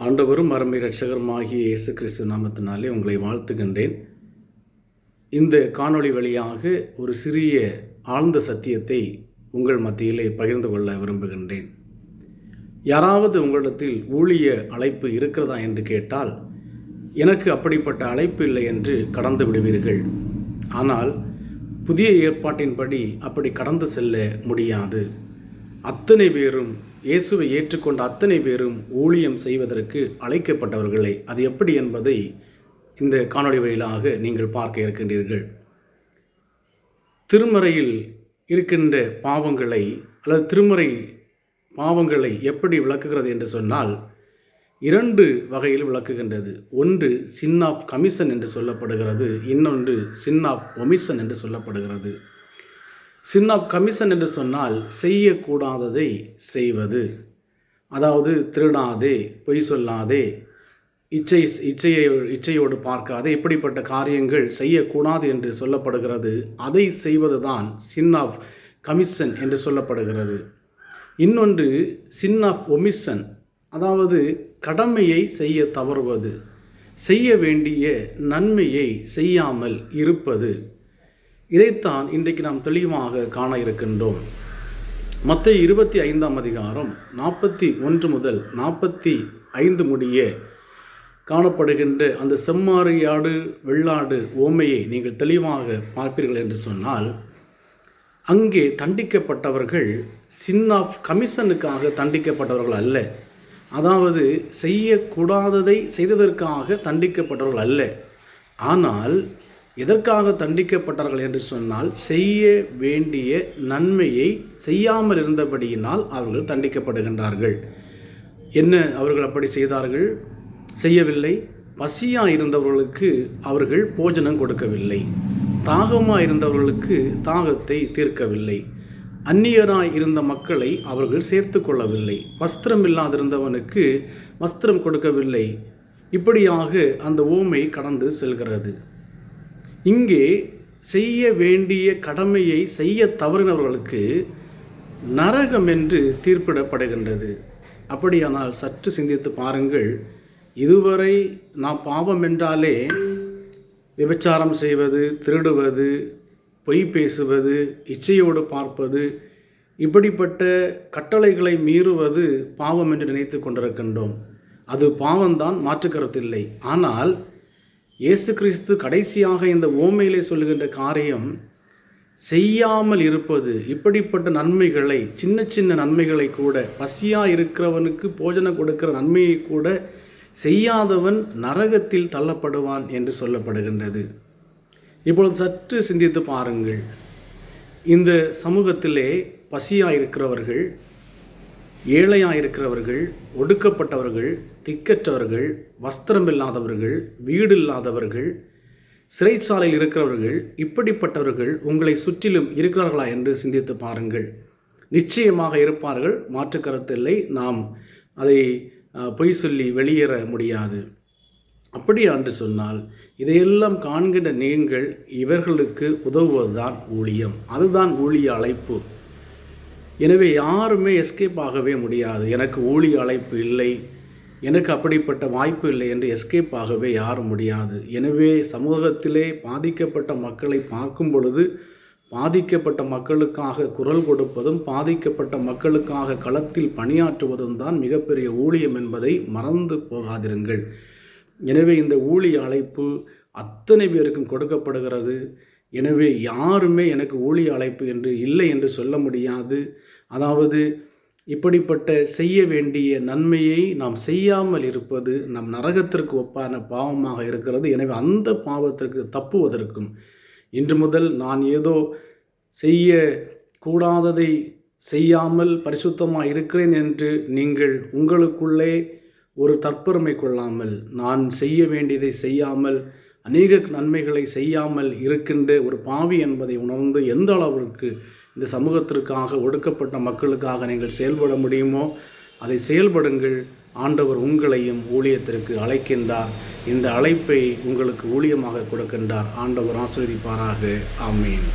ஆண்டவரும் அருமை இரட்சகருமாகிய இயேசு கிறிஸ்து நாமத்தினாலே உங்களை வாழ்த்துகின்றேன். இந்த காணொளி வழியாக ஒரு சிறிய ஆழ்ந்த சத்தியத்தை உங்கள் மத்தியிலே பகிர்ந்து கொள்ள விரும்புகின்றேன். யாராவது உங்களிடத்தில் ஊழிய அழைப்பு இருக்கிறதா என்று கேட்டால், எனக்கு அப்படிப்பட்ட அழைப்பு இல்லை என்று கடந்து விடுவீர்கள். ஆனால் புதிய ஏற்பாட்டின்படி அப்படி கடந்து செல்ல முடியாது. அத்தனை பேரும் இயேசுவை ஏற்றுக்கொண்ட அத்தனை பேரும் ஊழியம் செய்வதற்கு அழைக்கப்பட்டவர்களே. அது எப்படி என்பதை இந்த காணொளி வழியாக நீங்கள் பார்க்க இருக்கின்றீர்கள். திருமறையில் இருக்கின்ற பாவங்களை அல்லது திருமறை பாவங்களை எப்படி விளக்குகிறது என்று சொன்னால், இரண்டு வகையில் விளக்குகின்றது. ஒன்று சின் ஆஃப் கமிஷன் என்று சொல்லப்படுகிறது, இன்னொன்று சின் ஆஃப் ஒமிஷன் என்று சொல்லப்படுகிறது. சின் ஆஃப் கமிஷன் என்று சொன்னால் செய்யக்கூடாததை செய்வது, அதாவது திருடாதே, பொய் சொல்லாதே, இச்சையோடு பார்க்காதே, இப்படிப்பட்ட காரியங்கள் செய்யக்கூடாது என்று சொல்லப்படுகிறது. அதை செய்வது தான் சின் ஆஃப் கமிஷன் என்று சொல்லப்படுகிறது. இன்னொன்று சின் ஆஃப் ஒமிஷன், அதாவது கடமையை செய்ய தவறுவது, செய்ய வேண்டிய நன்மையை செய்யாமல் இருப்பது. இதைத்தான் இன்றைக்கு நாம் தெளிவாக காண இருக்கின்றோம். மத்தேயு 25ஆம் அதிகாரம் 41 முதல் 45 முடிய காணப்படுகின்ற அந்த செம்மாறியாடு வெள்ளாடு ஓமையை நீங்கள் தெளிவாக பார்ப்பீர்கள் என்று சொன்னால், அங்கே தண்டிக்கப்பட்டவர்கள் சின் ஆஃப் கமிஷனுக்காக தண்டிக்கப்பட்டவர்கள் அல்ல. அதாவது செய்யக்கூடாததை செய்ததற்காக தண்டிக்கப்பட்டவர்கள் அல்ல. ஆனால் எதற்காக தண்டிக்கப்பட்டார்கள் என்று சொன்னால், செய்ய வேண்டிய நன்மையை செய்யாமல் இருந்தபடியினால் அவர்கள் தண்டிக்கப்படுகின்றார்கள். என்ன அவர்கள் அப்படி செய்தார்கள்? செய்யவில்லை. பசியாக இருந்தவர்களுக்கு அவர்கள் போஜனம் கொடுக்கவில்லை. தாகமாக இருந்தவர்களுக்கு தாகத்தை தீர்க்கவில்லை. அந்நியராய் இருந்த மக்களை அவர்கள் சேர்த்து கொள்ளவில்லை. வஸ்திரம் இல்லாதிருந்தவனுக்கு வஸ்திரம் கொடுக்கவில்லை. இப்படியாக அந்த ஓமை கடந்து செல்கிறது. இங்கே செய்ய வேண்டிய கடமையை செய்ய தவறினவர்களுக்கு நரகம் என்று தீர்ப்பிடப்படுகின்றது. அப்படியானால் சற்று சிந்தித்து பாருங்கள். இதுவரை நாம் பாவம் என்றாலே விபச்சாரம் செய்வது, திருடுவது, பொய் பேசுவது, இச்சையோடு பார்ப்பது, இப்படிப்பட்ட கட்டளைகளை மீறுவது பாவம் என்று நினைத்து கொண்டிருக்கின்றோம். அது பாவம்தான், மாற்றுக்கருத்தில்லை. ஆனால் இயேசு கிறிஸ்து கடைசியாக இந்த ஓமையிலே சொல்லுகின்ற காரியம் செய்யாமல் இருப்பது. இப்படிப்பட்ட நன்மைகளை, சின்ன சின்ன நன்மைகளை கூட, பசியாக இருக்கிறவனுக்கு போஜனம் கொடுக்கிற நன்மையை கூட செய்யாதவன் நரகத்தில் தள்ளப்படுவான் என்று சொல்லப்படுகின்றது. இப்பொழுது சற்று சிந்தித்து பாருங்கள். இந்த சமூகத்திலே பசியாக இருக்கிறவர்கள், ஏழையாக இருக்கிறவர்கள், ஒடுக்கப்பட்டவர்கள், திக்கற்றவர்கள், வஸ்திரம் இல்லாதவர்கள், வீடு இல்லாதவர்கள், சிறைச்சாலையில் இருக்கிறவர்கள், இப்படிப்பட்டவர்கள் உங்களை சுற்றிலும் இருக்கிறார்களா என்று சிந்தித்து பாருங்கள். நிச்சயமாக இருப்பார்கள், மாற்று கருத்தில்லை. நாம் அதை பொய் சொல்லி வெளியேற முடியாது. அப்படியா என்று சொன்னால், இதையெல்லாம் காண்கின்ற நீங்கள் இவர்களுக்கு உதவுவதுதான் ஊழியம். அதுதான் ஊழிய அழைப்பு. எனவே யாருமே எஸ்கேப் ஆகவே முடியாது. எனக்கு ஊழிய அழைப்பு இல்லை, எனக்கு அப்படிப்பட்ட வாய்ப்பு இல்லை என்று எஸ்கேப் ஆகவே யாரும் முடியாது. எனவே சமூகத்திலே பாதிக்கப்பட்ட மக்களை பார்க்கும் பொழுது, பாதிக்கப்பட்ட மக்களுக்காக குரல் கொடுப்பதும், பாதிக்கப்பட்ட மக்களுக்காக களத்தில் பணியாற்றுவதும் தான் மிகப்பெரிய ஊழியம் என்பதை மறந்து போகாதிருங்கள். எனவே இந்த ஊழிய அழைப்பு அத்தனை பேருக்கும் கொடுக்கப்படுகிறது. எனவே யாருமே எனக்கு ஊழிய அழைப்பு என்று இல்லை என்று சொல்ல முடியாது. அதாவது இப்படிப்பட்ட செய்ய வேண்டிய நன்மையை நாம் செய்யாமல் இருப்பது நம் நரகத்திற்கு ஒப்பான பாவமாக இருக்கிறது. எனவே அந்த பாவத்திற்கு தப்புவதற்கும், இன்று முதல் நான் ஏதோ செய்யக்கூடாததை செய்யாமல் பரிசுத்தமாக இருக்கிறேன் என்று நீங்கள் உங்களுக்குள்ளே ஒரு தற்பெருமை கொள்ளாமல், நான் செய்ய வேண்டியதை செய்யாமல், அநேக நன்மைகளை செய்யாமல் இருக்கின்ற ஒரு பாவி என்பதை உணர்ந்து எந்த அளவிற்கு இந்த சமூகத்திற்காக, ஒடுக்கப்பட்ட மக்களுக்காக நீங்கள் செயல்பட முடியுமோ அதை செயல்படுங்கள். ஆண்டவர் உங்களையும் ஊழியத்திற்கு அழைக்கின்றார். இந்த அழைப்பை உங்களுக்கு ஊழியமாக கொடுக்கின்றார். ஆண்டவர் ஆசீர்வதிப்பாராக. ஆமென்.